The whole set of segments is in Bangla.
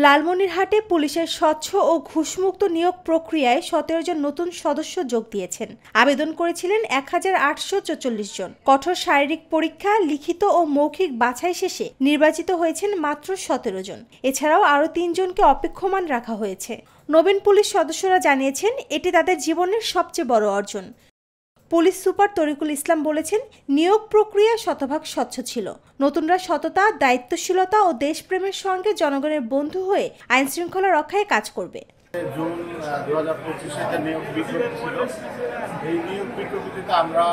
লালমনিরহাটে পুলিশের স্বচ্ছ ও ঘুষমুক্ত নিয়োগ প্রক্রিয়ায় ১৭ জন নতুন সদস্য যোগ দিয়েছেন। আবেদন করেছিলেন ১,৮৪৪ জন। কঠোর শারীরিক পরীক্ষা, লিখিত ও মৌখিক বাছাই শেষে নির্বাচিত হয়েছেন মাত্র ১৭ জন। এছাড়াও আরও ৩ জনকে অপেক্ষমান রাখা হয়েছে। নবীন পুলিশ সদস্যরা জানিয়েছেন, এটি তাদের জীবনের সবচেয়ে বড় অর্জন। পুলিশ সুপার তরিকুল ইসলাম বলেছেন, নিয়োগ প্রক্রিয়া শতভাগ স্বচ্ছ ছিল। নতুনরা সততা, দায়িত্বশীলতা ও দেশপ্রেমের সঙ্গে জনগণের বন্ধু হয়ে আইন শৃঙ্খলা রক্ষায় কাজ করবে। জুন ২০২৫ নিয়োগ বিজ্ঞপ্তি ছিল। এই নিয়োগ বিজ্ঞপ্তিতে আমরা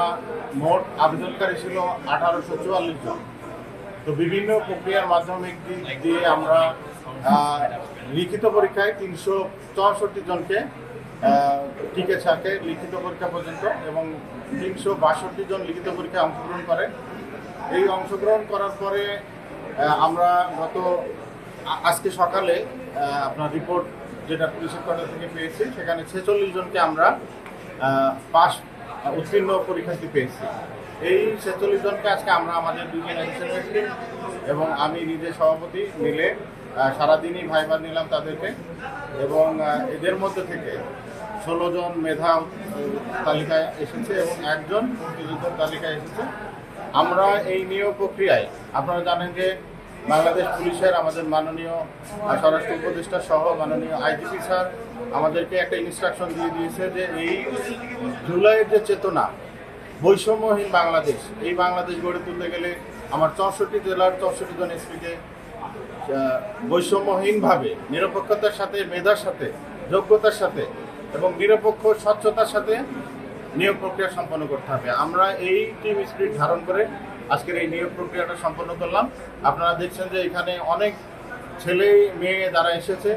মোট আবেদনকারী ছিল ১৮৪৪ জন। তো বিভিন্ন প্রক্রিয়ার মাধ্যমে দিয়ে আমরা লিখিত পরীক্ষায় ৩৬৪ জনকে টিকে থাকে লিখিত পরীক্ষা পর্যন্ত, এবং ৩৬২ জন লিখিত পরীক্ষায় অংশগ্রহণ করে। এই অংশগ্রহণ করার পরে আমরা আজকে সকালে আপনার রিপোর্ট যেটা পুলিশের কোয়ার্টার থেকে পেয়েছি, সেখানে ৪৬ জনকে আমরা পাস উত্তীর্ণ পরীক্ষার্থী পেয়েছি। এই ৪৬ জনকে আজকে আমরা আমাদের দুজন অ্যাসিস্ট্যান্ট এবং আমি নিজে সভাপতি মিলে সারাদিনই ভাইবা নিলাম তাদেরকে, এবং এদের মধ্যে থেকে ১৬ জন মেধা তালিকায় এসেছে এবং ১ জন মুক্তিযোদ্ধার তালিকায় এসেছে। আমরা এই নিয়োগ প্রক্রিয়ায় আপনারা জানেন যে বাংলাদেশ পুলিশের আমাদের মাননীয় স্বরাষ্ট্র উপদেষ্টা সহ মাননীয় আইজিপি স্যার আমাদেরকে একটা ইনস্ট্রাকশন দিয়ে দিয়েছে যে এই জুলাইয়ের যে চেতনা, বৈষম্যহীন বাংলাদেশ, এই বাংলাদেশ গড়ে তুলতে গেলে আমার ৬৪ জেলার ৬৪ জন এসপিকে বৈষম্যহীনভাবে নিরপেক্ষতার সাথে, মেধার সাথে, যোগ্যতার সাথে এবং নিরপেক্ষ স্বচ্ছতার সাথে নিয়োগ প্রক্রিয়া সম্পন্ন করতে হবে। আমরা এই টিম স্পিরিট ধারণ করে আজকের এই নিয়োগ প্রক্রিয়াটা সম্পন্ন করলাম। আপনারা দেখছেন যে এখানে অনেক ছেলে মেয়ে যারা এসেছে,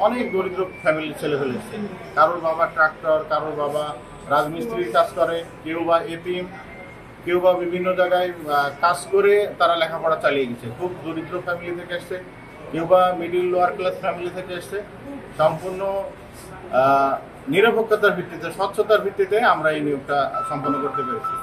অনেক দরিদ্র ফ্যামিলির ছেলে এসেছে। কারোর বাবা ট্রাক্টর, কারোর বাবা রাজমিস্ত্রির কাজ করে, কেউ বা এতিম, কেউ বা বিভিন্ন জায়গায় কাজ করে তারা লেখাপড়া চালিয়ে গেছে। খুব দরিদ্র ফ্যামিলি থেকে এসছে, কেউ বা মিডিল লোয়ার ক্লাস ফ্যামিলি থেকে এসছে। সম্পূর্ণ নিরপেক্ষতার ভিত্তিতে, স্বচ্ছতার ভিত্তিতে আমরা এই নিয়োগটা সম্পন্ন করতে পেরেছি।